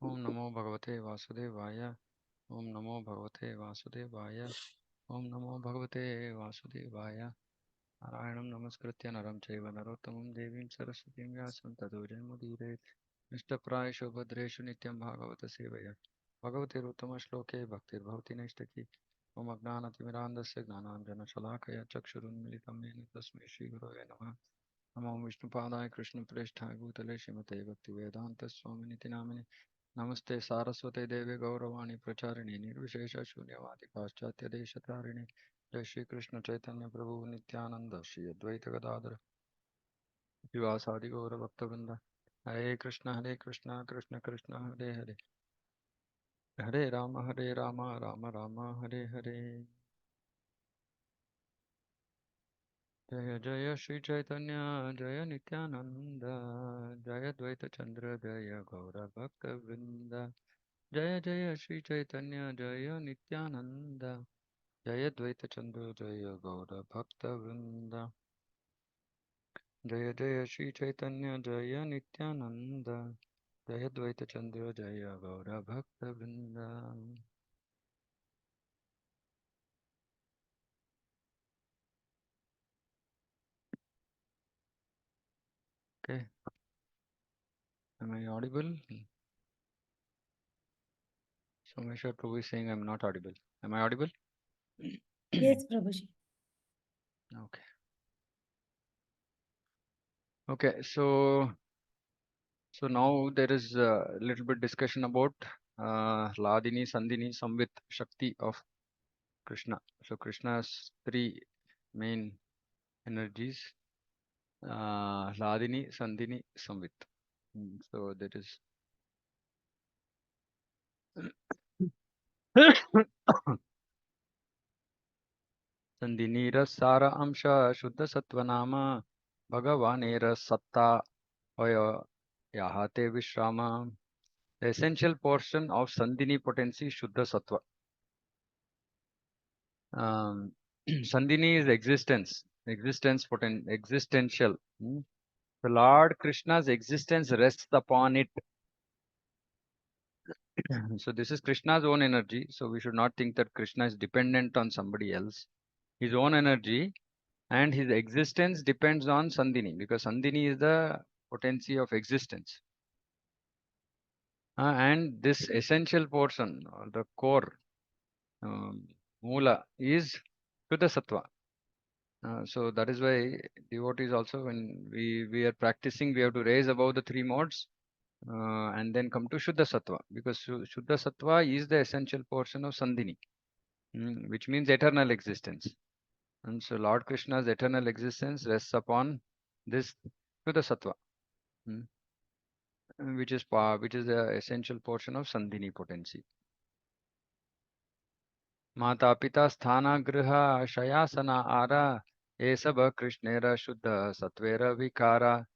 Om Namo Bhagavate Vasudevaya. Om Namo Bhagavate Vasudevaya. Om Namo Bhagavate Vasudevaya. Narayanam Namaskritya Naram Chaiva Narottamam Devim Saraswatim Vyasam Tato Jayamudiret. Nishtaprayasho Bhadreshu Nityam Bhagavata Sevaya. Bhagavate Ruttama Shloke Bhaktir Bhavati Nishtaki. Om Agnanatimirandasya Gnananjana Shalakaya Chakshurunmilitam Mena Tasmai Shri Gurave Namaha. Namo Vishnupadaya Krishna Preshthaya Bhutale Shrimate Bhaktivedanta Swaminiti Namine Namaste Saraswate Devi Gauravani Pracharini Nirvishesha Shunyavadi Paschatya Deshatarine Jai Shri Krishna Chaitanya Prabhu Nityananda Shri Advaita Gadadhara Srivasadi Gaura Bhaktavinda Hare Krishna Krishna Krishna Hare Hare Hare Rama Rama Rama Hare Hare Jaya Jaya Shri Chaitanya Jaya Nityananda Jaya Dvaita Chandra Jaya Gaura Bhakta Vrinda Jaya Jaya Shri Chaitanya Jaya Nityananda Jaya Dvaita Chandra Jaya Gaura Bhakta Vrinda Jaya Jaya Shri Chaitanya Jaya Nityananda Jaya Dvaita Chandra Jaya Gaura Bhakta Vrinda. Okay, am I audible? Someshwar Prabhu is saying I'm not audible. Am I audible? Yes, Prabhuji. Okay. Okay, so now there is a little bit discussion about Ladini, Sandini, Samvit, Shakti of Krishna. So Krishna has three main energies: Ladini, Sandini, Samvit. So that is Sandinira Sara Amsha Shuddha Sattva Nama Bhagavanera Satta Vaya Yahate Vishrama. The essential portion of Sandini potency Shuddha Sattva. Sandini is existential. The Lord Krishna's existence rests upon it. So this is Krishna's own energy. So we should not think that Krishna is dependent on somebody else. His own energy and his existence depends on Sandini, because Sandini is the potency of existence. And this essential portion, or the core, Mula, is Shuddha Sattva. So that is why devotees also, when we are practicing, we have to raise above the three modes and then come to Shuddha Sattva, because Shuddha Sattva is the essential portion of Sandini, which means eternal existence. And so Lord Krishna's eternal existence rests upon this Shuddha Sattva, which is the essential portion of Sandini potency. Mata Pita Sthana Griha Shayasana Ara Esabha Krishnera Shuddha Satvera Vikara.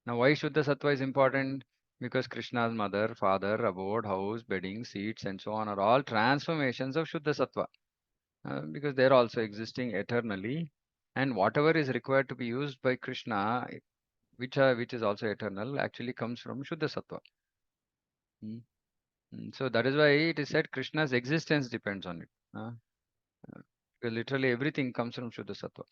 Now why Shuddha Sattva is important? Because Krishna's mother, father, abode, house, bedding, seats and so on are all transformations of Shuddha Sattva. Because they are also existing eternally, and whatever is required to be used by Krishna, which is also eternal, actually comes from Shuddha Sattva. So that is why it is said Krishna's existence depends on it. Because literally everything comes from Shuddha Sattva.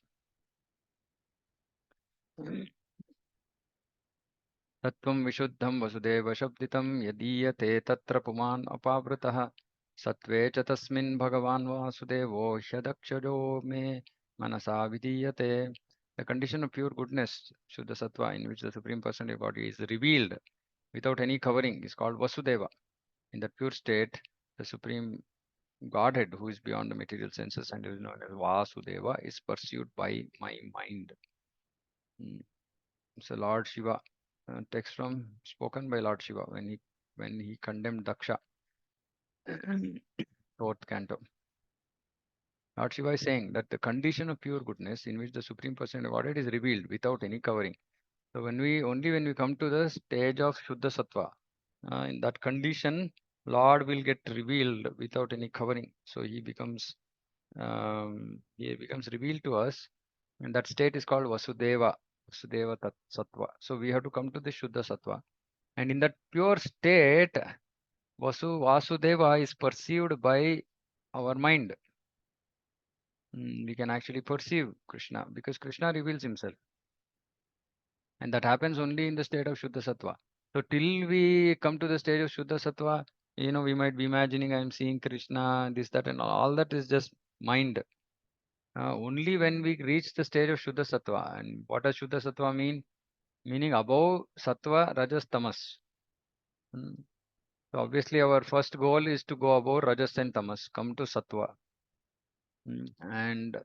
Tattvam Vishuddham Vasudeva Shabditam Yadiyate Tatra Puman Apavritah Satve cha tasmin Bhagavan Vasudevo Hyadakshajo me Manasa Vidiyate. The condition of pure goodness, Shuddha Sattva, in which the Supreme Personality Body is revealed without any covering, is called Vasudeva. In that pure state, the Supreme Godhead, who is beyond the material senses and is known as Vasudeva, is pursued by my mind. So Lord Shiva, text spoken by Lord Shiva when he condemned Daksha, 4th canto. Lord Shiva is saying that the condition of pure goodness in which the Supreme Person of Godhead is revealed without any covering. So when we come to the stage of Shuddha Sattva, in that condition, Lord will get revealed without any covering. So he becomes revealed to us, and that state is called Vasudeva Sattva. So we have to come to the Shuddha Sattva, and in that pure state, Vasudeva is perceived by our mind. We can actually perceive Krishna because Krishna reveals himself. And that happens only in the state of Shuddha Sattva. So till we come to the stage of Shuddha Sattva, we might be imagining I'm seeing Krishna, this, that, and all that is just mind. Only when we reach the stage of Shuddha Sattva, and what does Shuddha Sattva mean? Meaning above Sattva, Rajas, Tamas. Hmm. So obviously our first goal is to go above Rajas and Tamas, come to Sattva. And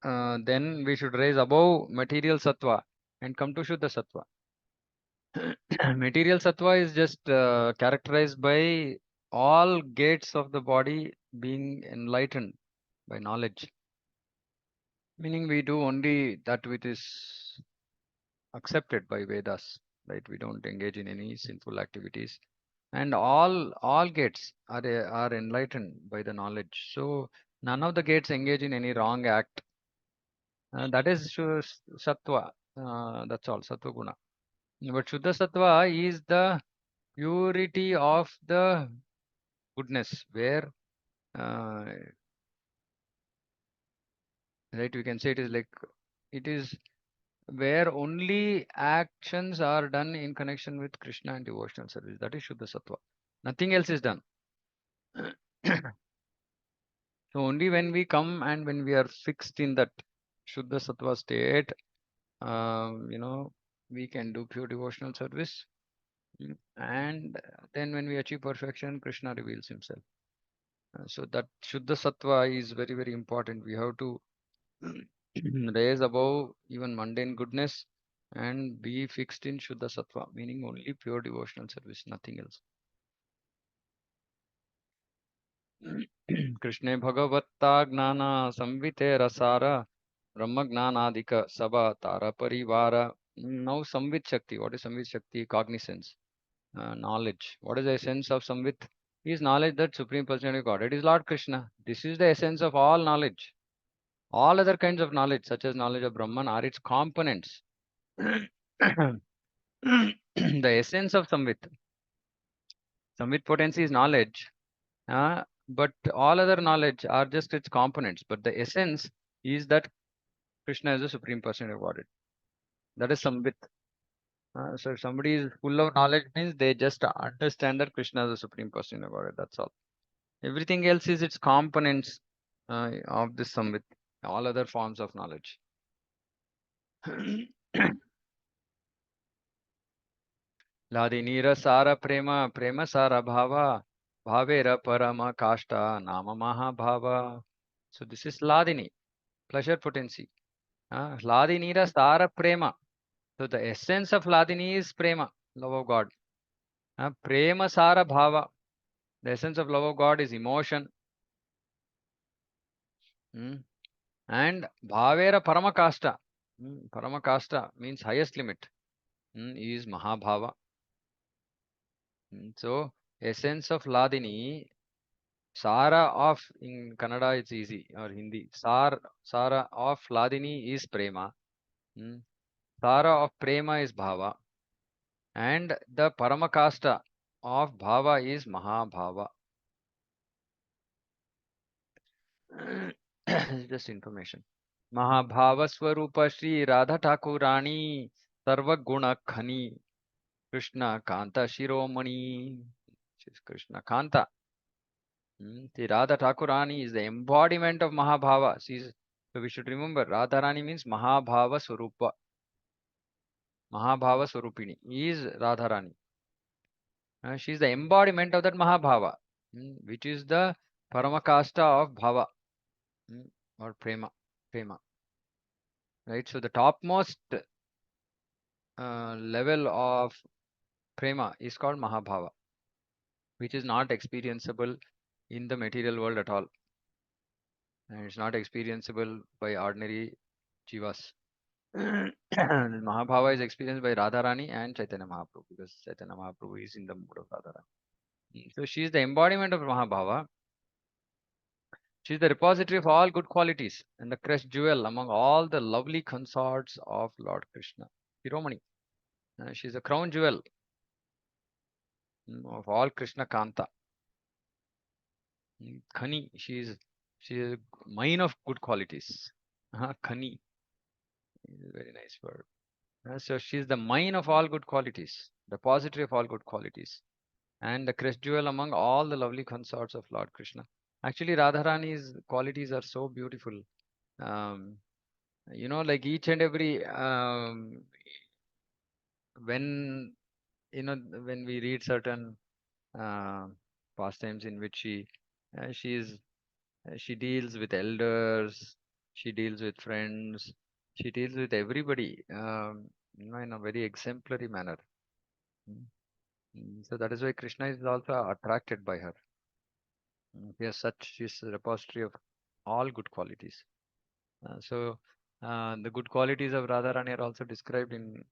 then we should raise above material Sattva and come to Shuddha Sattva. Material Sattva is just characterized by all gates of the body being enlightened by knowledge. Meaning we do only that which is accepted by Vedas, right? We don't engage in any sinful activities, and all gates are enlightened by the knowledge. So none of the gates engage in any wrong act. That is Sattva. That's all, Sattva Guna. But Shuddha Sattva is the purity of the goodness, where uh, right, we can say it is like it is where only actions are done in connection with Krishna and devotional service. That is Shuddha Sattva. Nothing else is done. So only when we come and when we are fixed in that Shuddha Sattva state, we can do pure devotional service. And then when we achieve perfection, Krishna reveals himself. So that Shuddha Sattva is very, very important. We have to raise above even mundane goodness and be fixed in Shuddha Sattva, meaning only pure devotional service, nothing else. Krishna Bhagavatta Gnana Samvite Rasara Brahma Gnanadika Sabha Tara Parivara. Now Samvit Shakti. What is Samvit Shakti? Cognizance, knowledge. What is the essence of Samvit? Is knowledge that Supreme Personality of Godhead is Lord Krishna. This is the essence of all knowledge. All other kinds of knowledge, such as knowledge of Brahman, are its components. The essence of Samvit. Samvit potency is knowledge, but all other knowledge are just its components. But the essence is that Krishna is the Supreme Personality of Godhead. That is Samvit. So if somebody is full of knowledge means they just understand that Krishna is the Supreme Personality of Godhead. That's all. Everything else is its components of this Samvit. All other forms of knowledge. Ladinira Sara Prema, Prema Sara Bhava, Bhavera Parama Kashta, Nama Mahabhava. So this is Ladini, pleasure potency. Ladinira Sara Prema. So the essence of Ladini is Prema, love of God. Prema Sara Bhava. The essence of love of God is emotion. And Bhavera Paramakasta. Paramakasta means highest limit. Is Mahabhava. So essence of Ladini, Sara of in Kannada it's easy or Hindi. Sara of Ladini is Prema. Sara of Prema is Bhava. And the Paramakasta of Bhava is Mahabhava. Just information. Mahabhava Swarupa Shri Radha Thakurani Sarva Guna Khani Krishna Kanta Shiromani. She's Krishna Kanta. The Radha Thakurani is the embodiment of Mahabhava. So we should remember Radharani means Mahabhava Swarupa. Mahabhava Swarupini is Radharani. She is the embodiment of that Mahabhava, which is the Paramakasta of Bhava, or Prema. Prema. Right? So the topmost level of Prema is called Mahabhava, which is not experienceable in the material world at all. And it's not experienceable by ordinary jivas. Mahabhava is experienced by Radharani and Chaitanya Mahaprabhu because Chaitanya Mahaprabhu is in the mood of Radharani. So she is the embodiment of Mahabhava. She is the repository of all good qualities and the crest jewel among all the lovely consorts of Lord Krishna. Shiromani. She is a crown jewel. of all Krishna Kanta. Khani, she is a mine of good qualities. Khani is a very nice word. So she is the mine of all good qualities, repository of all good qualities, and the crest jewel among all the lovely consorts of Lord Krishna. Actually, Radharani's qualities are so beautiful. Um, like each and every when when we read certain uh, pastimes in which she is she deals with elders, she deals with friends, she deals with everybody, in a very exemplary manner. Mm. So that is why Krishna is also attracted by her. She is a repository of all good qualities. The good qualities of Radharani are also described in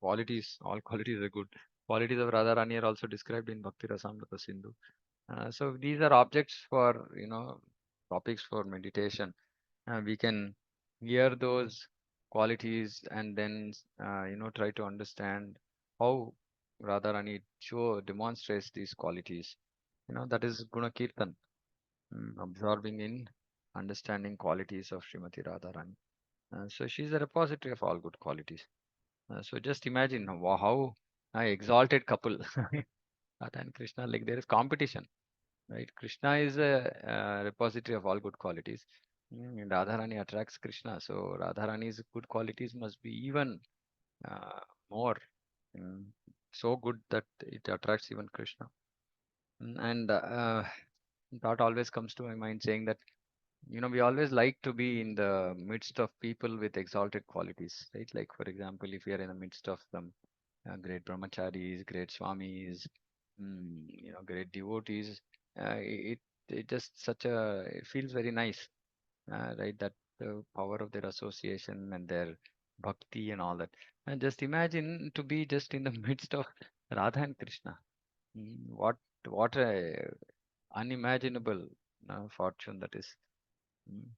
qualities. All qualities are good. Qualities of Radharani are also described in Bhakti Rasamrita Sindhu. So these are objects for, topics for meditation. We can hear those qualities and then, try to understand how Radharani demonstrates these qualities. That is Guna Kirtan, absorbing in understanding qualities of Srimati Radharani. So she's a repository of all good qualities. So just imagine how a exalted couple, Radha and Krishna, like there is competition, right? Krishna is a, repository of all good qualities. And Radharani attracts Krishna, so Radharani's good qualities must be even uh, more, mm, so good that it attracts even Krishna. And thought always comes to my mind saying that we always like to be in the midst of people with exalted qualities, right? Like, for example, if we are in the midst of some great brahmacharis, great swamis, great devotees, it just it feels very nice, right? That the power of their association and their bhakti and all that. And just imagine to be just in the midst of Radha and Krishna. What a unimaginable fortune that is. Mm.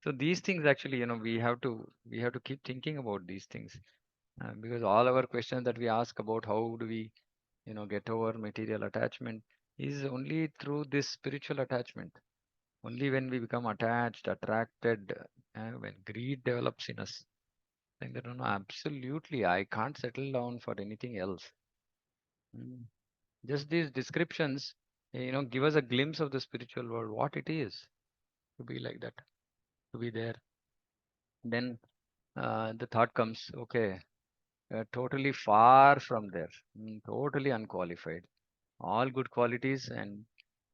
So these things actually, we have to keep thinking about these things, because all our questions that we ask about how do we, get over material attachment is only through this spiritual attachment. Only when we become attached, attracted, when greed develops in us, then that, no, absolutely, I can't settle down for anything else. Mm. Just these descriptions, give us a glimpse of the spiritual world, what it is to be like that, to be there. Then the thought comes, okay, totally far from there, totally unqualified. All good qualities, and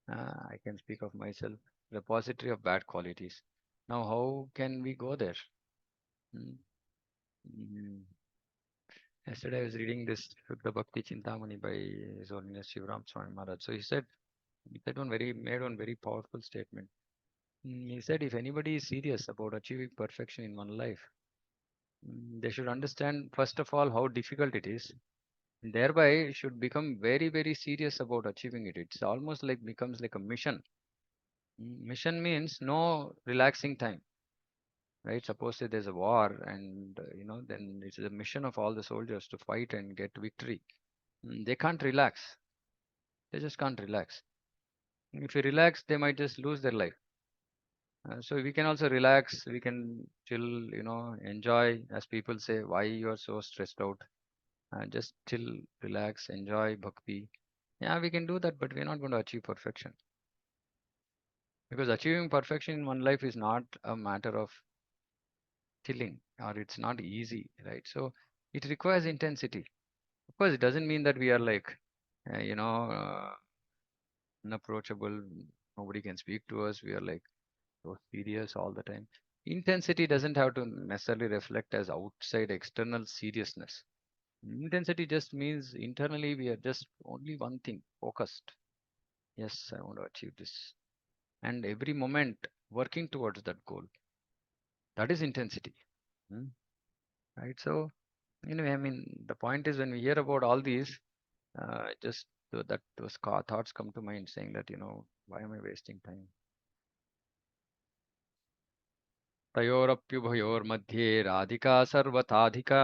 I can speak of myself, repository of bad qualities. Now, how can we go there? Mm, mm. Yesterday, I was reading this Shuddha Bhakti Chintamani by His Holiness Shivram Swami Maharaj. So made one very powerful statement. He said, if anybody is serious about achieving perfection in one life, they should understand first of all how difficult it is, thereby should become very very serious about achieving it. It's almost like becomes like a mission. Mission means no relaxing time, right? Suppose say there's a war, and then it's the mission of all the soldiers to fight and get victory. They can't relax. They just can't relax. If you relax, they might just lose their life. So we can also relax, we can chill, enjoy. As people say, why you are so stressed out? Just chill, relax, enjoy bhakti. Yeah, we can do that, but we're not going to achieve perfection, because achieving perfection in one life is not a matter of chilling, or it's not easy, right? So it requires intensity. Of course, it doesn't mean that we are like, uh, you know, uh, unapproachable. Nobody can speak to us. We are like so serious all the time. Intensity doesn't have to necessarily reflect as outside external seriousness. Intensity just means internally we are just only one thing focused. Yes, I want to achieve this. And every moment working towards that goal. That is intensity. Hmm. Right? So, I mean, the point is when we hear about all these, just that those thoughts come to mind saying that, why am I wasting time? तयोरप्युभयोर्मध्ये Radhika सर्वताधिका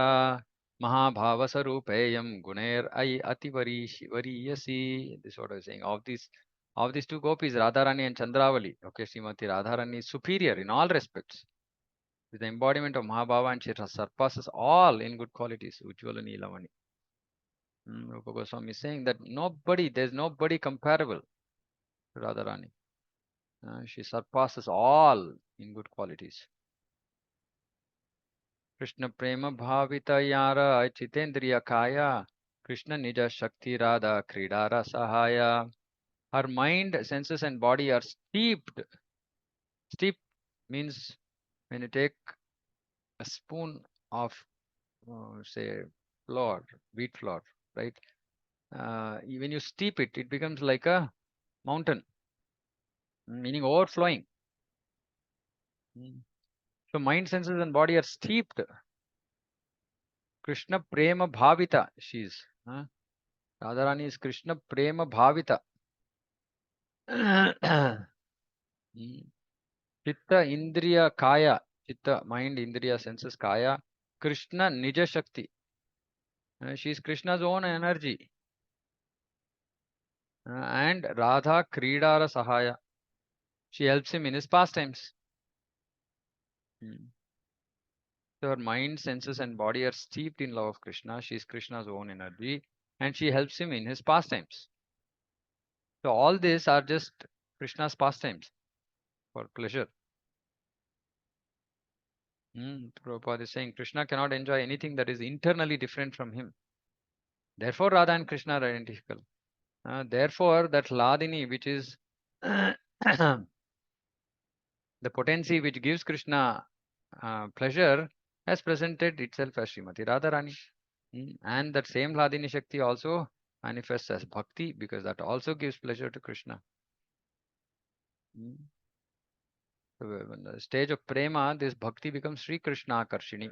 Mahabhavasarupeyam gunair ai ativariyasi. This is what I was saying. Of these two gopis, Radharani and Chandravali. Okay, Srimati Radharani is superior in all respects. With the embodiment of Mahabhava, and she surpasses all in good qualities. Ujjvala Neelamani. Rupa Goswami is saying that there's nobody comparable to Radharani. She surpasses all in good qualities. Krishna Prema Bhavita Yara Chitendriya Kaya Krishna Nija Shakti Radha Kridara Sahaya. Her mind, senses, and body are steeped. Steep means when you take a spoon of, say, flour, wheat flour, right? When you steep it, it becomes like a mountain, meaning overflowing. Mm. So mind, senses, and body are steeped. Krishna Prema Bhavita, she is. Radharani is Krishna Prema Bhavita. Mm. Chitta Indriya Kaya. Chitta, mind, Indriya, senses, Kaya. Krishna Nija Shakti. She is Krishna's own energy. And Radha Kridara Sahaya. She helps him in his pastimes. Mm. So her mind, senses, and body are steeped in love of Krishna. She is Krishna's own energy. And she helps him in his pastimes. So all these are just Krishna's pastimes for pleasure. Prabhupada is saying Krishna cannot enjoy anything that is internally different from him. Therefore, Radha and Krishna are identical. Therefore, that Ladini, which is the potency which gives Krishna pleasure, has presented itself as Srimati Radharani. And that same Ladini Shakti also manifests as Bhakti because that also gives pleasure to Krishna. So when the stage of Prema, this Bhakti becomes Sri Krishna Karshini.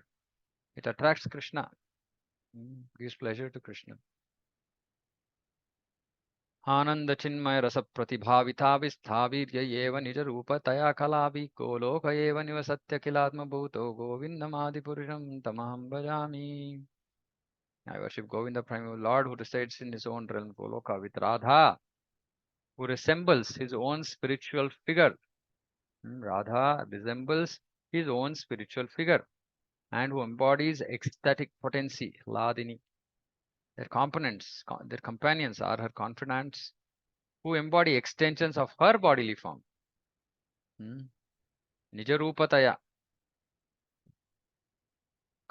It attracts Krishna, gives pleasure to Krishna. आनंद चिन्मय रस प्रतिभाविताभिस्थावीर्य एव निज रूप तया कलाभि गोलोक एव निवसत्य किलात्मभूतो गोविन्दमादिपुरुषं तमहं भजामि. I worship Govinda, primeval Lord, who resides in his own realm, Goloka, with Radha, who resembles his own spiritual figure. Radha resembles his own spiritual figure and who embodies ecstatic potency, Ladini. Their components, their companions are her confidants who embody extensions of her bodily form. Nijarupataya,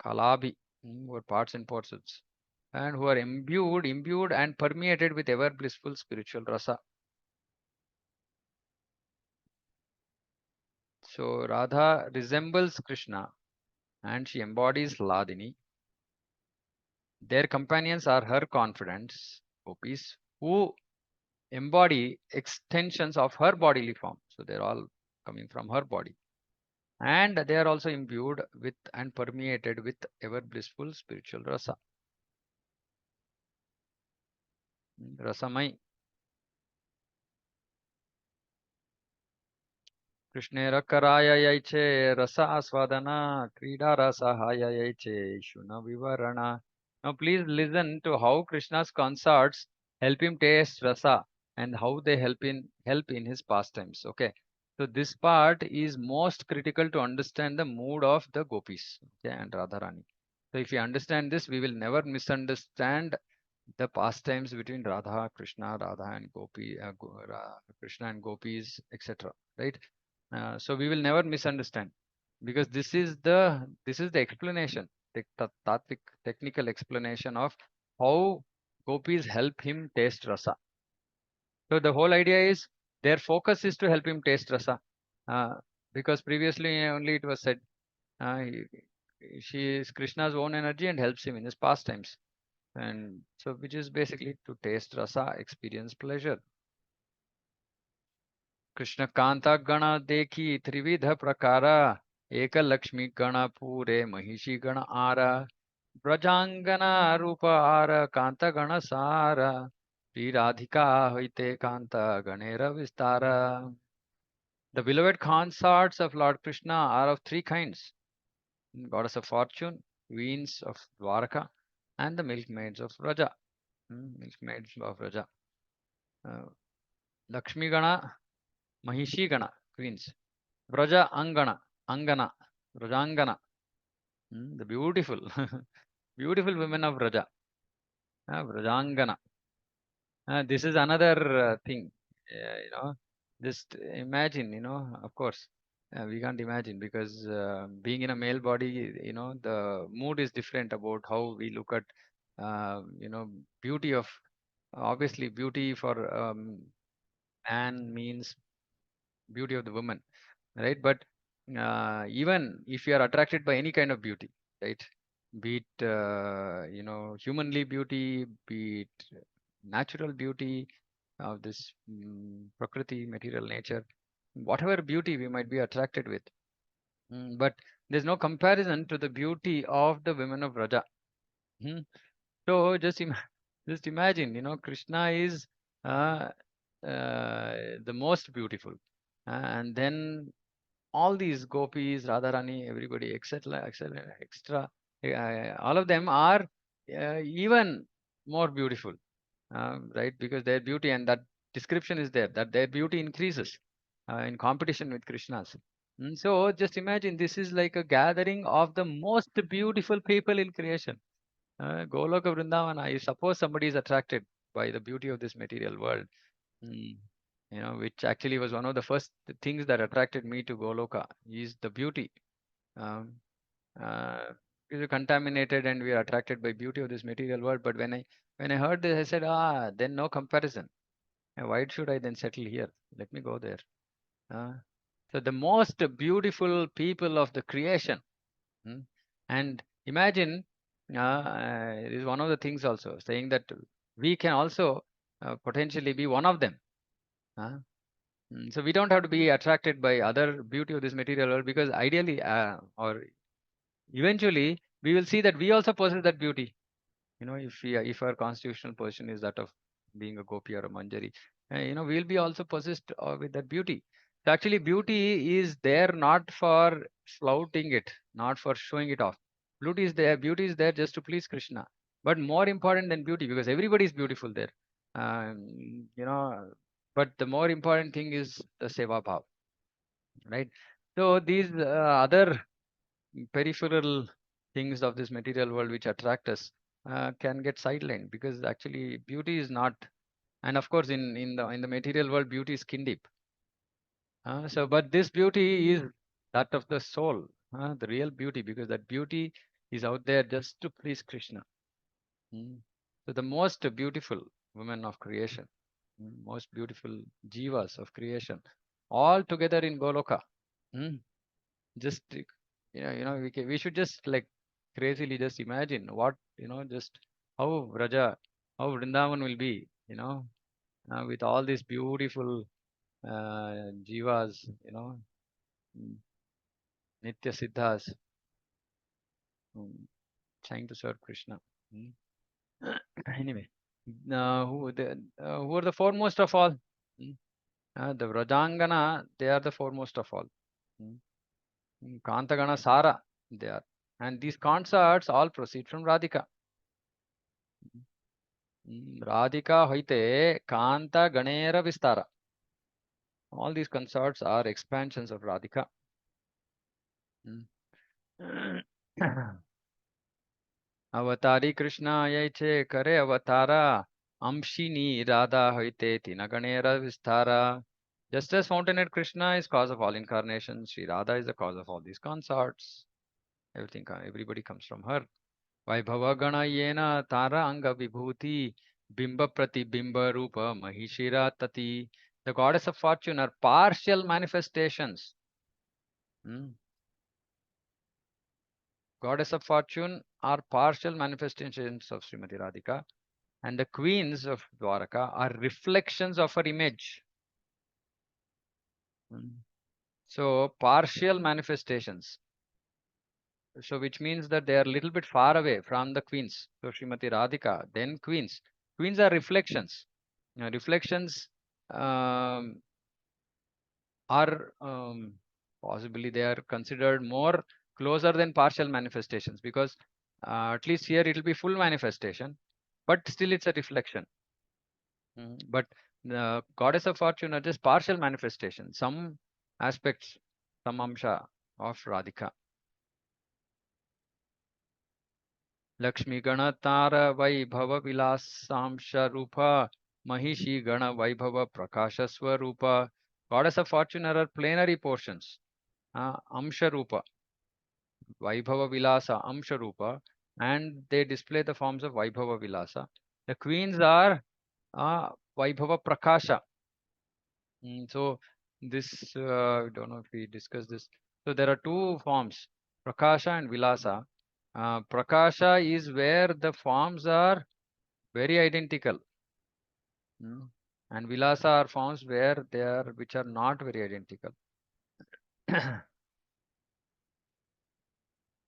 Kalabhi, were parts and parcels, and who are imbued and permeated with ever blissful spiritual rasa. So Radha resembles Krishna and she embodies Ladini. Their companions are her confidants, gopis, who embody extensions of her bodily form. So they're all coming from her body. And they are also imbued with and permeated with ever blissful spiritual rasa. Rasamai. Krishnera karaya yaiche rasa aswadana krida rasa haya yaiche shuna vivarana. Now please listen to how Krishna's consorts help him taste rasa and how they help in his pastimes. Okay. So this part is most critical to understand the mood of the gopis, okay, and Radharani. So if you understand this, we will never misunderstand the pastimes between Radha and Gopi, Krishna and gopis, etc. Right? So we will never misunderstand because this is the explanation, the tattvic technical explanation of how gopis help him taste rasa. So the whole idea is their focus is to help him taste rasa, uh, because previously only it was said she is Krishna's own energy and helps him in his pastimes, and so which is basically to taste rasa, experience pleasure. Krishna Kanta गण देखी त्रिविध प्रकार एक लक्ष्मी गण पूरे महिषी गण are ब्रजांगना रूप are Kant गण सार श्री राधिका होइते कांत गणेर विस्तार. The beloved consorts of Lord Krishna are of three kinds: goddess of fortune, queens of Dwarka, and the milkmaids of Raja. Milkmaids of Raja. Uh, Lakshmi Gana, Mahishi Gana, queens. Vraja Angana, Angana, Vrajangana, the beautiful, beautiful women of Raja, Vrajangana. This is another thing, just imagine, of course, we can't imagine because being in a male body, the mood is different about how we look at, beauty of, obviously, beauty for man means beauty of the woman, right? But even if you are attracted by any kind of beauty, right? Be it, humanly beauty, be it natural beauty of this prakriti, material nature, whatever beauty we might be attracted with. But there's no comparison to the beauty of the women of Raja. Hmm. So just imagine, Krishna is uh, the most beautiful, and then all these gopis, Radharani, everybody, etc., etc., extra, all of them are even more beautiful, right? Because their beauty and that description is there, that their beauty increases in competition with Krishna's. So just imagine this is like a gathering of the most beautiful people in creation. Goloka Vrindavana, I suppose somebody is attracted by the beauty of this material world. Mm. Which actually was one of the first things that attracted me to Goloka is the beauty. Um, uh, we were contaminated and we are attracted by beauty of this material world. But when I heard this, I said, then no comparison. Why should I then settle here? Let me go there. Uh, so the most beautiful people of the creation. Mm. And imagine, it is one of the things also saying that we can also potentially be one of them. uh, so we don't have to be attracted by other beauty of this material world because ideally, or eventually, we will see that we also possess that beauty. If our constitutional position is that of being a gopi or a manjari, we'll be also possessed with that beauty. So actually, beauty is there not for flouting it, not for showing it off. Beauty is there just to please Krishna. But more important than beauty, because everybody is beautiful there. um, you know but the more important thing is the seva bhav, right? So these other peripheral things of this material world which attract us can get sidelined, because actually beauty is not. And of course, in the material world, beauty is skin deep. But this beauty is that of the soul, the real beauty, because that beauty is out there just to please Krishna. Mm. So the most beautiful women of creation, most beautiful jivas of creation, all together in Goloka. Mm. Just we should just like crazily just imagine what, just how Raja, how Vrindavan will be, with all these beautiful jivas, mm, nitya siddhas, mm, trying to serve Krishna. Mm. Anyway, who are the foremost of all? Mm. The Vrajangana, they are the foremost of all. Mm. Kantagana Sara, they are. And these concerts all proceed from Radhika. Radhika Hoite Kanta Ganera Vistara. All these concerts are expansions of Radhika. Mm. Avatari Krishna Yaiche Kare Avatara Amshini Radha Hoite Tina Ganera Vistara. Just as fountainhead Krishna is cause of all incarnations, Sri Radha is the cause of all these concerts. Everybody comes from her. Vaibhava yena tara anga vibhuti bimba pratibimba rupa mahishira tati. The goddess of fortune are partial manifestations. Hmm. Goddess of fortune are partial manifestations of Srimati Radhika, and the queens of Dwaraka are reflections of her image. Hmm. So partial manifestations. So which means that they are a little bit far away from the queens. So Srimati Radhika, then queens. Queens are reflections. Reflections um, are possibly they are considered more closer than partial manifestations, because At least here it will be full manifestation, but still it's a reflection. But the goddess of fortune are just partial manifestation, some aspects, some amsha of Radhika. Lakshmi Ganatara Vaibhava Vilasamsha Rupa Mahishi Gana Vaibhava Prakasha Swarupa. Goddess of fortune are plenary portions. Amsha Rupa, Vaibhava Vilasa, Amsha Rupa, and they display the forms of Vaibhava Vilasa. The queens are Vaibhava Prakasha. So this, I don't know if we discussed this. So there are two forms, Prakasha and Vilasa. Prakasha is where the forms are very identical. And Vilasa are forms where they are, which are not very identical.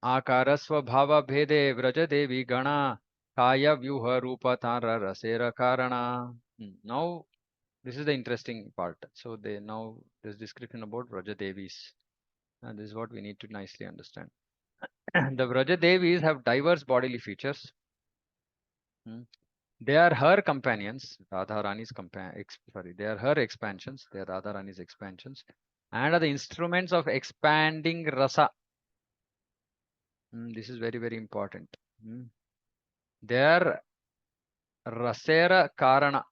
Akarasvabhava bhede vrajadevi gana kaya vyuha rupa tara rasera karana. Now this is the interesting part. So they now this description about Vrajadevis. And this is what we need to nicely understand. The Vrajadevis have diverse bodily features. They are her companions, Radha Rani's they are her expansions, they are Radha Rani's expansions, and are the instruments of expanding rasa. This is very, very important. They are rasera karana.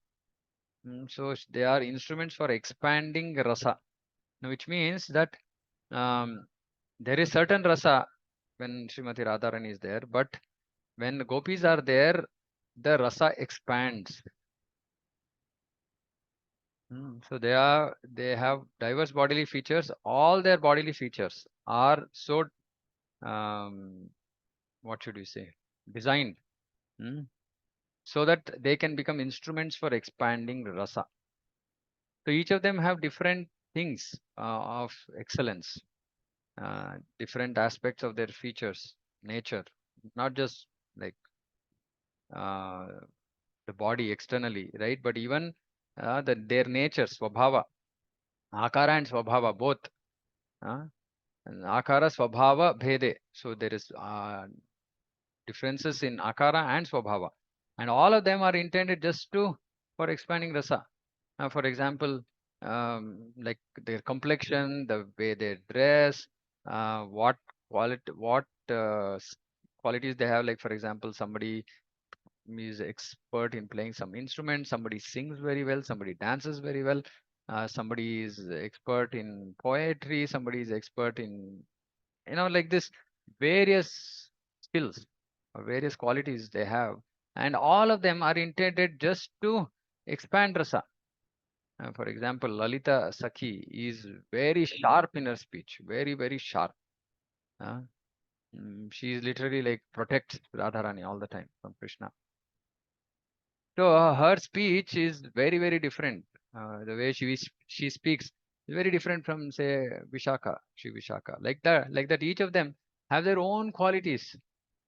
So they are instruments for expanding rasa, which means that there is certain rasa when Srimati Radharani is there, but when the gopis are there, the rasa expands. So they have diverse bodily features. All their bodily features are so what should you say, designed so that they can become instruments for expanding rasa. So each of them have different things of excellence, different aspects of their features, nature, not just like uh, the body externally, right? But even their nature, swabhava, akara and swabhava, both. And akara swabhava bhede. So there is differences in akara and swabhava. And all of them are intended just to for expanding rasa. For example, like their complexion, the way they dress, what what qualities they have. Like for example, somebody is expert in playing some instrument, somebody sings very well, somebody dances very well, somebody is expert in poetry, somebody is expert in, like this, various skills or various qualities they have, and all of them are intended just to expand rasa. For example, Lalita Sakhi is very sharp in her speech, very, very sharp. uh, she is literally like protects Radharani all the time from Krishna. So her speech is very, very different. The way she speaks is very different from, say, Vishaka, Shri Vishaka. Like that, each of them have their own qualities,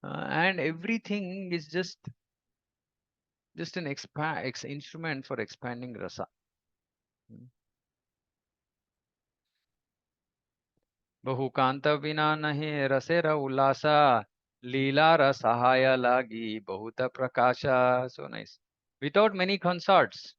and everything is just an instrument for expanding rasa. बहुकांत बिना नहीं रसेर उल्लासा लीला रसहाय लागी बहुत प्रकाशा. So nice. Without many consorts,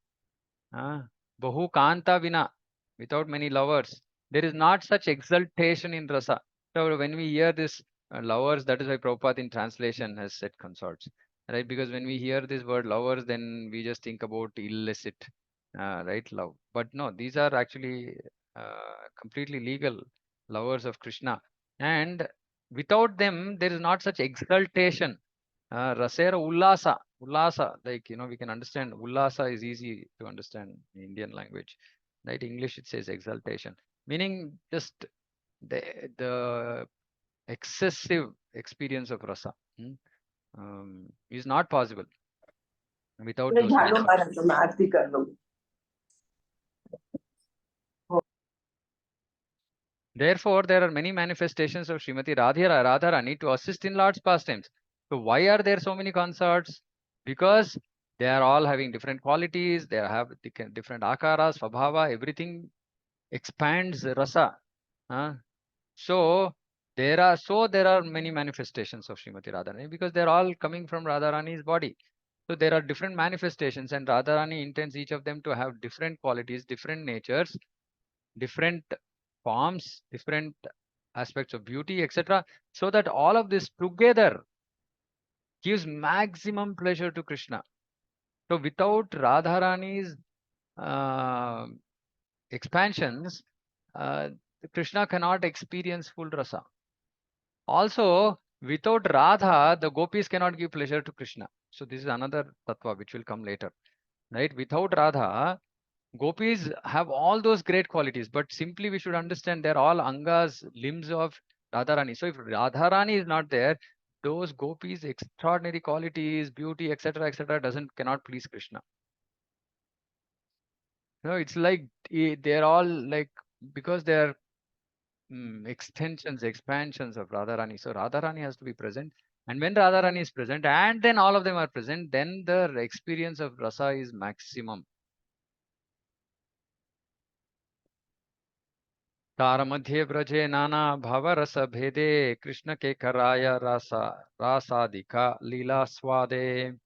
Bahu Kanta Vina, without many lovers, there is not such exaltation in rasa. So when we hear this lovers, that is why Prabhupada in translation has said consorts, right? Because when we hear this word lovers, then we just think about illicit, right? Love. But no, these are actually completely legal lovers of Krishna. And without them, there is not such exaltation. Rasera Ullasa. Ullasa, like, we can understand. Ullasa is easy to understand in Indian language. Right? English, it says exaltation, meaning just the excessive experience of rasa is not possible without मैं those झाड़ू concepts. मारा तो मैं आरती कर लूं. Therefore, there are many manifestations of Srimati Radharani to assist in Lord's pastimes. So why are there so many consorts? Because they are all having different qualities, they have different akaras, svabhava, everything expands rasa. So There are many manifestations of Srimati Radharani because they're all coming from Radharani's body. So there are different manifestations, and Radharani intends each of them to have different qualities, different natures, different forms, different aspects of beauty, etc. So that all of this together gives maximum pleasure to Krishna. So without Radharani's uh, expansions, uh, Krishna cannot experience full rasa. Also, without Radha, the gopis cannot give pleasure to Krishna. So this is another tattva which will come later. Right? Without Radha, gopis have all those great qualities, but simply we should understand they're all angas, limbs of Radharani. So if Radharani is not there, those gopis' extraordinary qualities, beauty, etc., doesn't cannot please Krishna. No, it's like they're all like because they're extensions, expansions of Radharani. So Radharani has to be present. And when Radharani is present and then all of them are present, then the experience of rasa is maximum. तार मध्ये ब्रजे नाना भव रस भेदे कृष्ण के कराय rasa rasadika lila swade.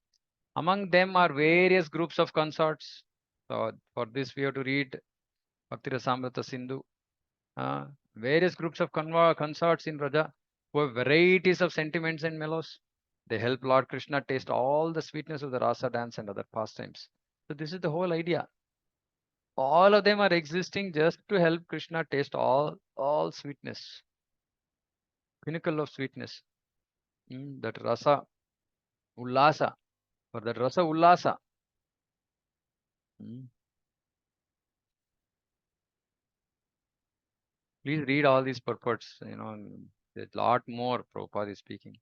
Among them are various groups of consorts. So for this we have to read Bhakti Rasamrita Sindhu. Various groups of consorts in Raja who have varieties of sentiments and mellows. They help Lord Krishna taste all the sweetness of the rasa dance and other pastimes. So this is the whole idea. All of them are existing just to help Krishna taste all sweetness, pinnacle of sweetness. That rasa ullasa, for that rasa ullasa. Mm. Please read all these purports. There's a lot more Prabhupada is speaking.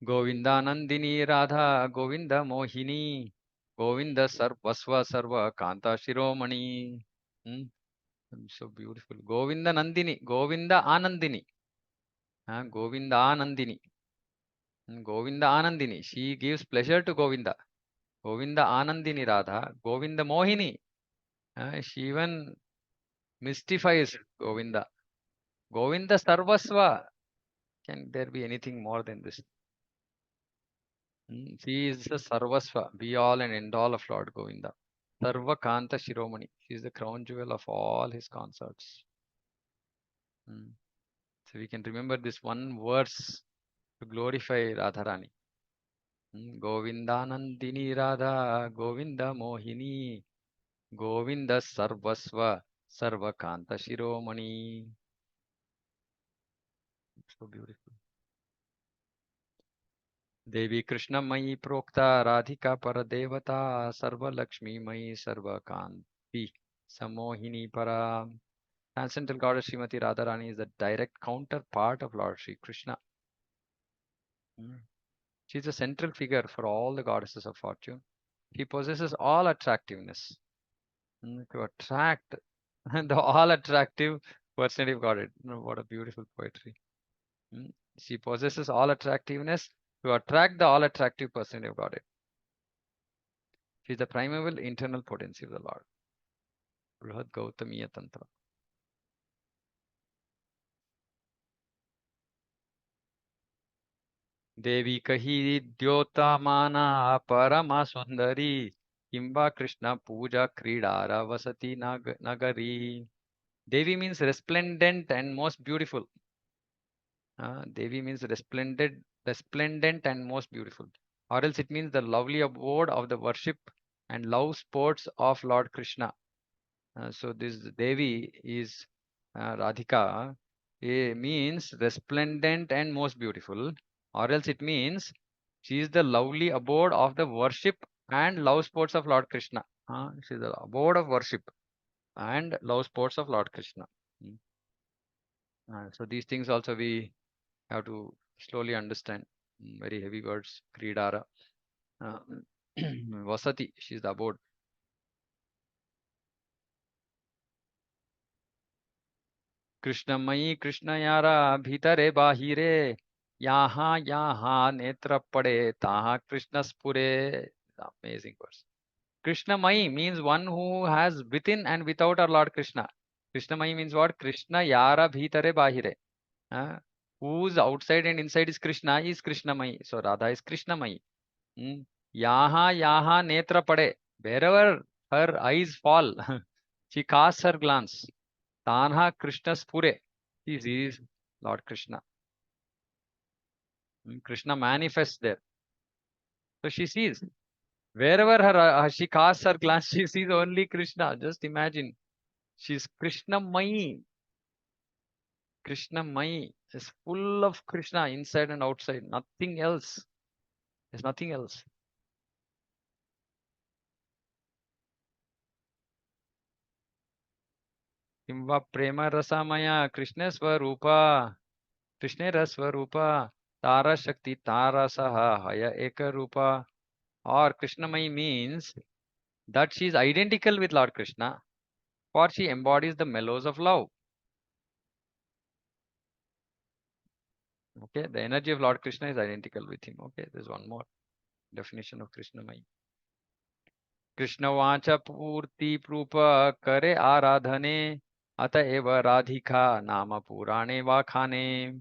Govinda Nandini Radha Govinda Mohini Govinda Sarvasva Sarva Kanta Shiromani. Hmm, so beautiful. Govinda Nandini, Govinda Anandini. Govinda Anandini. Govinda Anandini. She gives pleasure to Govinda. Govinda Anandini Radha. Govinda Mohini. She even mystifies Govinda. Govinda Sarvasva. Can there be anything more than this? She is the Sarvasva, be all and end all of Lord Govinda. Sarva Kanta Shiromani. She is the crown jewel of all his consorts. Mm. So we can remember this one verse to glorify Radharani. Govindanandini Radha, Govinda Mohini, Govinda Sarvasva, Sarva Kanta Shiromani. So beautiful. देवी कृष्णमयी प्रोक्ता Radhika परदेवता सर्वलक्ष्मीमयी सर्वकांति samohini para. Transcendental goddess Srimati Radharani is the direct counterpart of Lord Sri Krishna. She is a central figure for all the goddesses of fortune. She possesses all attractiveness to attract the all attractive personality of Godhead. What a beautiful poetry. She possesses all attractiveness to attract the all attractive personality of Godhead. She is the primeval internal potency of the Lord. Brihad Gautamiya Tantra. देवी कही द्योता माना परमा सुंदरी किंबा Krishna puja kridara vasati nagari. Devi means resplendent and most beautiful. Devi means resplendent and most beautiful. Or else it means the lovely abode of the worship and love sports of Lord Krishna. So this Devi is Radhika. Means resplendent and most beautiful. Or else it means she is the lovely abode of the worship and love sports of Lord Krishna. She is the abode of worship and love sports of Lord Krishna. Mm. So these things also we have to slowly understand. Very heavy words. Kridara. Uh, Vasati, she is the abode. कृष्णमयी Krishna यारा भीतरे बाहिरे यहाँ यहाँ नेत्र पड़े ताहा Krishna स्फुरे. Amazing verse. Krishnamayi means one who has within and without our Lord Krishna. Krishnamayi means what? Krishna yara bhitare bahire. whose outside and inside is Krishna, is Krishnamai. So Radha is Krishnamai. Yaha yaha netra pade. Wherever her eyes fall, she casts her glance. Tanha Krishna spure. She sees Lord Krishna. Krishna manifests there. So she sees. Wherever she casts her glance, she sees only Krishna. Just imagine. She's Krishnamai. Krishnamai is full of Krishna inside and outside. Nothing else. There's nothing else. Kimva prema rasamaya Krishna swarupa. Krishna raswarupa. Tara shakti tara saha haya eka rupa. Or Krishnamai means that she is identical with Lord Krishna, for she embodies the mellows of love. Okay, the energy of Lord Krishna is identical with him. Okay, there's one more definition of Krishnamai. Krishna वाचा पूर्ति रूप करे आराधने अतएव राधिका नाम पुराणे वाखाने.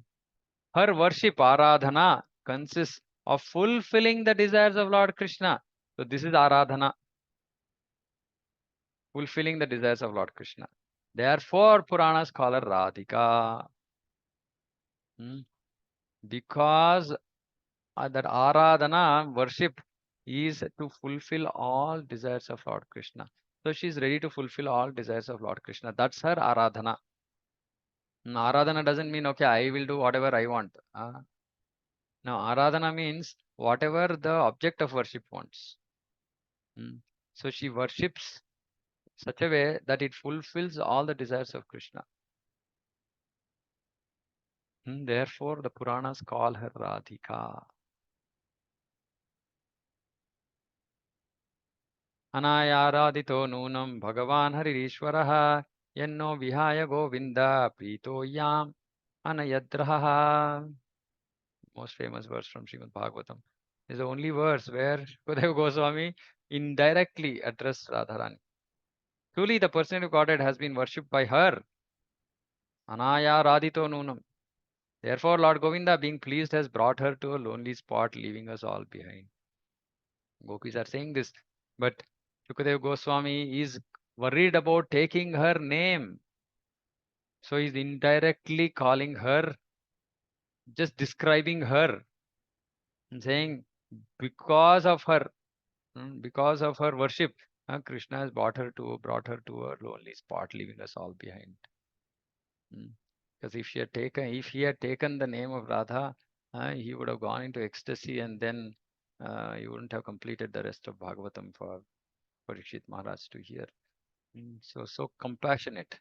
Her worship aradhana consists of fulfilling the desires of Lord Krishna. So this is aradhana, fulfilling the desires of Lord Krishna. Therefore Puranas call her Radhika. Because that aradhana worship is to fulfill all desires of Lord Krishna. So she is ready to fulfill all desires of Lord Krishna. That's her aradhana. Aradhana doesn't mean, okay, I will do whatever I want. No, aradhana means whatever the object of worship wants. So she worships such a way that it fulfills all the desires of Krishna. Therefore, the Puranas call her Radhika. Anayaradito nunam Bhagavan Haririshwaraha Yanno Vihaya Govinda Prito Yam Anayadraha. Most famous verse from Srimad Bhagavatam. Is the only verse where Shukadeva Goswami indirectly addressed Radharani. Truly, the personality of Godhead has been worshipped by her. Anaya Radhito Nunam. Therefore, Lord Govinda, being pleased, has brought her to a lonely spot, leaving us all behind. Gopis are saying this, but Shukadeva Goswami is worried about taking her name. So he's indirectly calling her, just describing her, and saying, because of her worship, Krishna has brought her to a lonely spot, leaving us all behind. Because if he had taken the name of Radha, he would have gone into ecstasy, and then he wouldn't have completed the rest of Bhagavatam for Parikshit Maharaj to hear. So compassionate,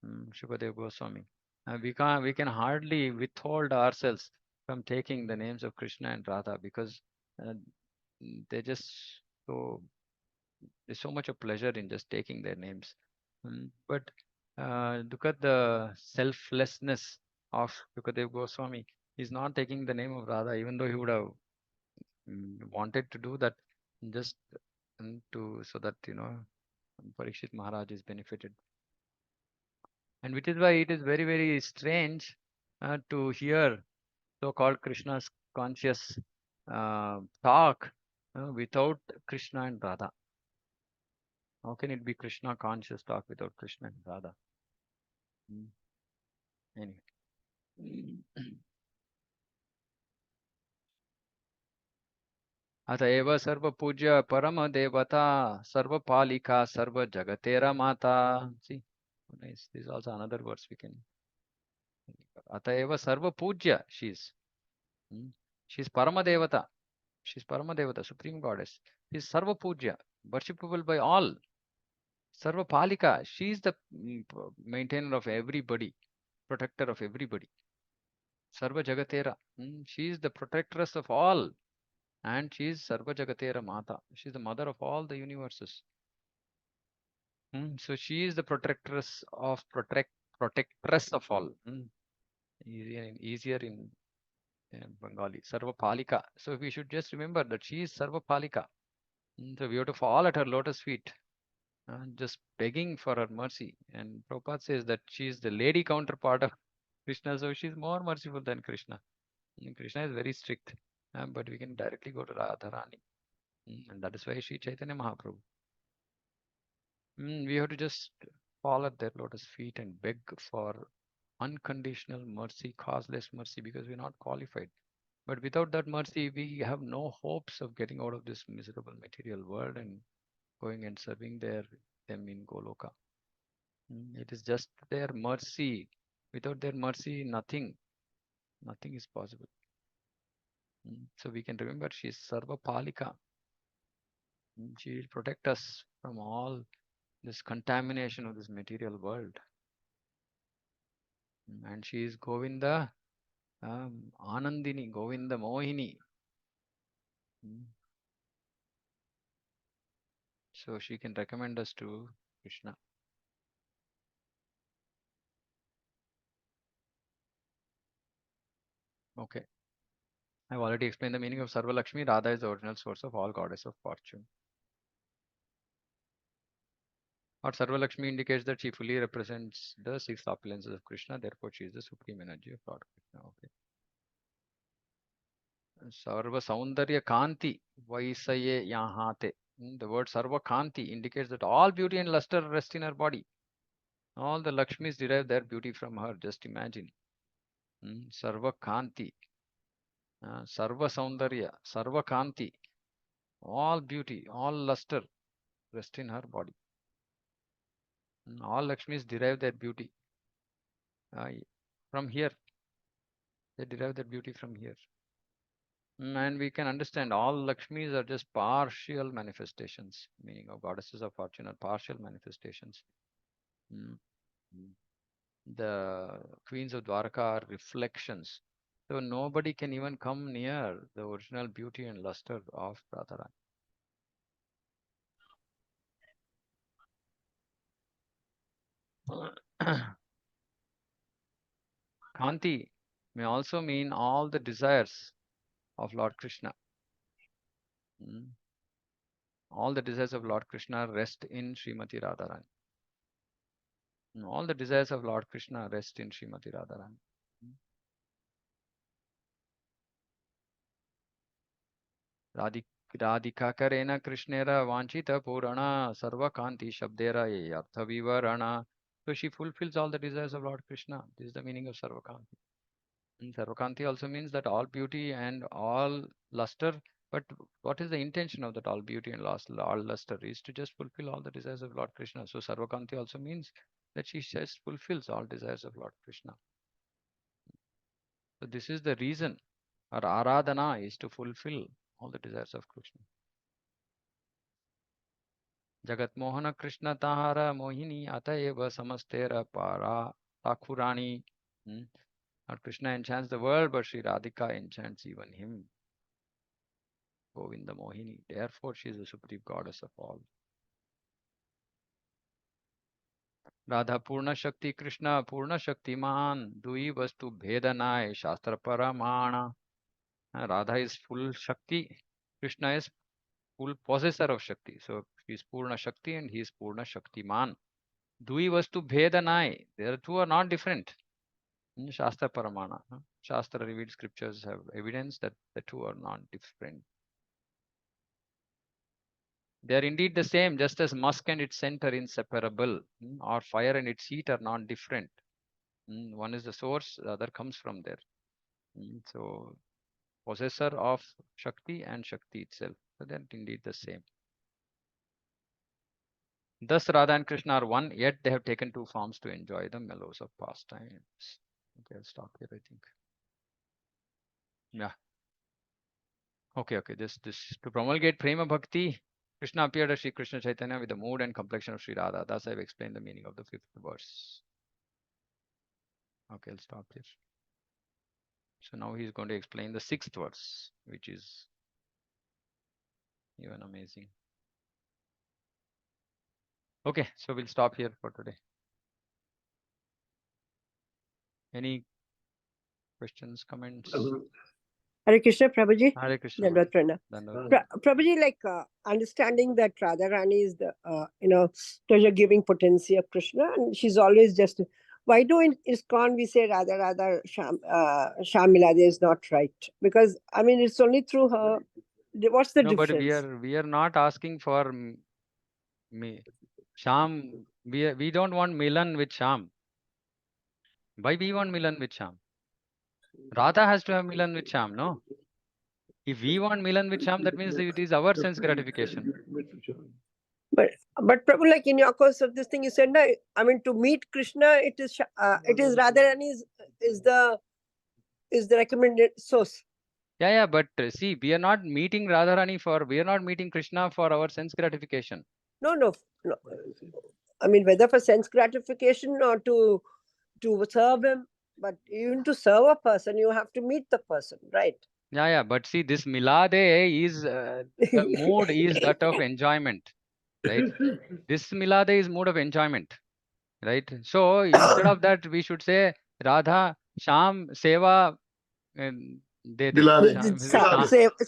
Shukadeva Goswami. We can hardly withhold ourselves from taking the names of Krishna and Radha, because uh, they just so there's so much of pleasure in just taking their names. But look at the selflessness of Shukadev Goswami. He's not taking the name of Radha, even though he would have wanted to do that, just to so that Parikshit Maharaj is benefited. And which is why it is very, very strange to hear so-called Krishna's conscious talk without Krishna and Radha. How can it be Krishna conscious talk without Krishna and Radha? Anyway. अतएव सर्व पूज्य परम देवता सर्व palika serve jagatera mata. See, nice. This is also another verse we can. अतएव सर्व पूज्य, she's parama devata. She's parama devata, supreme goddess. She's sarva pujya, worshipable by all. Sarva palika, she is the maintainer of everybody, protector of everybody. Sarva jagatera, she is the protectress of all. And she is Sarva Jagatera Mata. She is the mother of all the universes. So she is the protectress of all. Easier in Bengali. Sarva Palika. So we should just remember that she is Sarva Palika. So we have to fall at her lotus feet, just begging for her mercy. And Prabhupada says that she is the lady counterpart of Krishna, so she's more merciful than Krishna. Krishna is very strict, but we can directly go to Radharani. And that is why Sri Chaitanya Mahaprabhu. We have to just fall at their lotus feet and beg for unconditional mercy, causeless mercy, because we're not qualified. But without that mercy, we have no hopes of getting out of this miserable material world and going and serving them in Goloka. It is just their mercy. Without their mercy, nothing is possible. So we can remember she is Sarva Palika. She will protect us from all this contamination of this material world. And she is Govinda, Anandini, Govinda Mohini. So she can recommend us to Krishna. Okay. I've already explained the meaning of Sarva Lakshmi. Radha is the original source of all goddess of fortune. Or Sarva Lakshmi indicates that she fully represents the six opulences of Krishna. Therefore, she is the supreme energy of Lord Krishna. Okay. Sarva Saundarya Kanti Vaisaye Yahate. The word Sarva Kanti indicates that all beauty and luster rest in her body. All the Lakshmis derive their beauty from her. Just imagine. Sarva Kanti, Sarva Saundarya, Sarva Kanti. All beauty, all luster rest in her body. All Lakshmis derive their beauty from here. They derive their beauty from here. And we can understand all Lakshmis are just partial manifestations, meaning of goddesses of fortune are partial manifestations. The queens of Dwarka are reflections. So nobody can even come near the original beauty and luster of Radharani. Kanti may also mean all the desires of Lord Krishna. All the desires of Lord Krishna rest in Srimati Radharani. All the desires of Lord Krishna rest in Srimati Radharani. Radhika Karena Krishnera Vanchita Purana Sarva Kanti Shabdera Artha Vivarana. So she fulfills all the desires of Lord Krishna. This is the meaning of Sarva Kanti. Sarvakanti also means that all beauty and all luster. But what is the intention of that all beauty and all luster is to just fulfill all the desires of Lord Krishna. So Sarvakanti also means that she just fulfills all desires of Lord Krishna. So this is the reason our Aradhana is to fulfill all the desires of Krishna. Jagat Mohana Krishna Tahara Mohini Atayeva Samastera Para Takurani. Lord Krishna enchants the world, but Sri Radhika enchants even him. Govinda Mohini. Therefore, she is the supreme goddess of all. Radha Purna Shakti Krishna Purna Shakti Man Dui Vastu Bhedanai Shastra Paramana. Radha is full Shakti. Krishna is full possessor of Shakti. So he is Purna Shakti and he is Purna Shakti Man. Dui Vastu Bhedanai. The two are not different. Shastra Paramana. Shastra revealed scriptures have evidence that the two are not different. They are indeed the same, just as musk and its scent are inseparable, or fire and its heat are not different. One is the source, the other comes from there. So, possessor of Shakti and Shakti itself. So, they are indeed the same. Thus, Radha and Krishna are one, yet they have taken two forms to enjoy the mellows of pastimes. Okay, I'll stop here, I think. Yeah. Okay. This to promulgate Prema Bhakti, Krishna appeared as Sri Krishna Chaitanya with the mood and complexion of Sri Radha. Thus, I've explained the meaning of the fifth verse. Okay, I'll stop here. So now he's going to explain the sixth verse, which is even amazing. Okay, so we'll stop here for today. Any questions, comments? Hare Krishna, Prabhuji. Hare Krishna. Prabhuji, like understanding that Radharani is the, pleasure-giving potency of Krishna, and she's always just why do in ISKCON we say Radha Radha Shamila is not right? Because I mean it's only through her. What's the No, but difference? we are not asking for me Sham. We don't want Milan with Sham. Why we want Milan with Sham? Radha has to have Milan with Sham, no? If we want Milan with Sham, that means it is our sense gratification. But Prabhu, like in your course of this thing, you said, no, I mean to meet Krishna, it is Radharani is the recommended source. Yeah, but see, we are not meeting Radharani we are not meeting Krishna for our sense gratification. No. I mean, whether for sense gratification or to serve him, but even to serve a person, you have to meet the person, right? Yeah, but see, this Milade is the mood is that of enjoyment, right? This Milade is mood of enjoyment, right? So instead of that, we should say Radha, Sham, Seva, De De,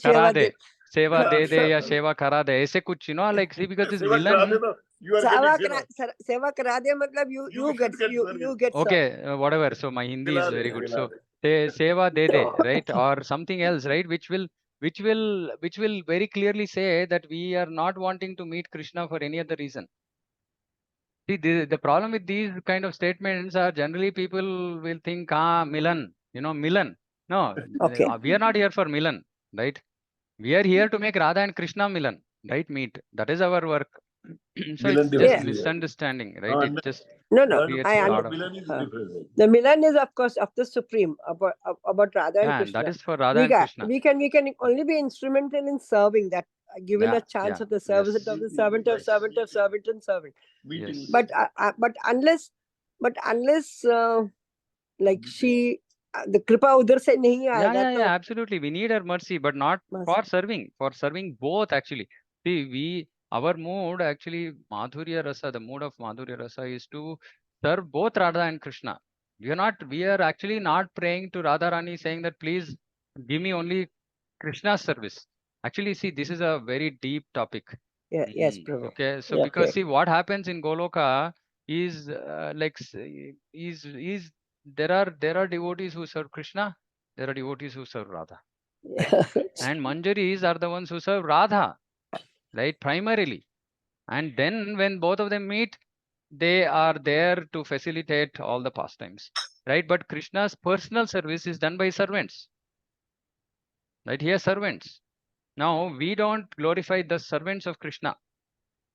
Kara De, Seva De De ya Seva Kara De. ऐसे कुछ, you know, like see, because this Milan. Seva kara de matlab you get Okay, whatever. So my Hindi is very good. So Seva De De, right, or something else, right, which will very clearly say that we are not wanting to meet Krishna for any other reason. See, the problem with these kind of statements are generally people will think, Milan, you know, Milan. No, Okay. we are not here for Milan, right? We are here to make Radha and Krishna Milan, right? Meet. That is our work. So it's just misunderstanding, right? It just creates a lot of. The Milan is, of course, of the Supreme, about Radha and Krishna. That is for Radha and Krishna. We can only be instrumental in serving that, given a chance of the service of the servant of servant of servant and servant. Yes. But unless like she, the kripa udhar se nahi aayega. Yeah, absolutely. We need her mercy, but not for serving. For serving both, actually. See, our mood actually, Madhurya Rasa, the mood of Madhurya Rasa is to serve both Radha and Krishna. We are actually not praying to Radharani saying that please give me only Krishna's service. Actually, see, this is a very deep topic. Yes, Prabhu. Okay, so because see what happens in Goloka is there are devotees who serve Krishna, there are devotees who serve Radha. And Manjaris are the ones who serve Radha, right, primarily. And then when both of them meet, they are there to facilitate all the pastimes, right? But Krishna's personal service is done by servants, right? He has servants. Now, we don't glorify the servants of Krishna.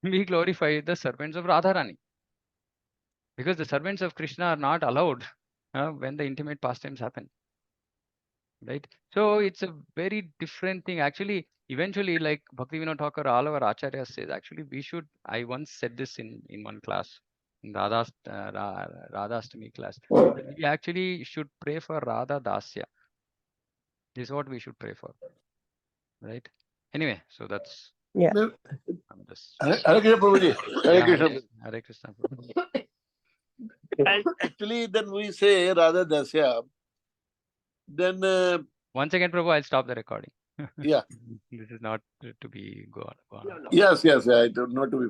We glorify the servants of Radharani. Because the servants of Krishna are not allowed when the intimate pastimes happen. Right? So it's a very different thing. Actually, eventually, like Bhaktivinoda Thakur, all our acharyas says, actually, I once said this in one class, in Radhastami class. We actually should pray for Radha Dasya. This is what we should pray for. Right? Anyway, so that's. Yeah. I'm just. Hare Krishna, Prabhuji. Hare Krishna. Hare Krishna. And actually, then we say Radha Dasya. Then. Once again, Prabhu, I'll stop the recording. Yeah. This is not to be go on. Yes, I don't know to be.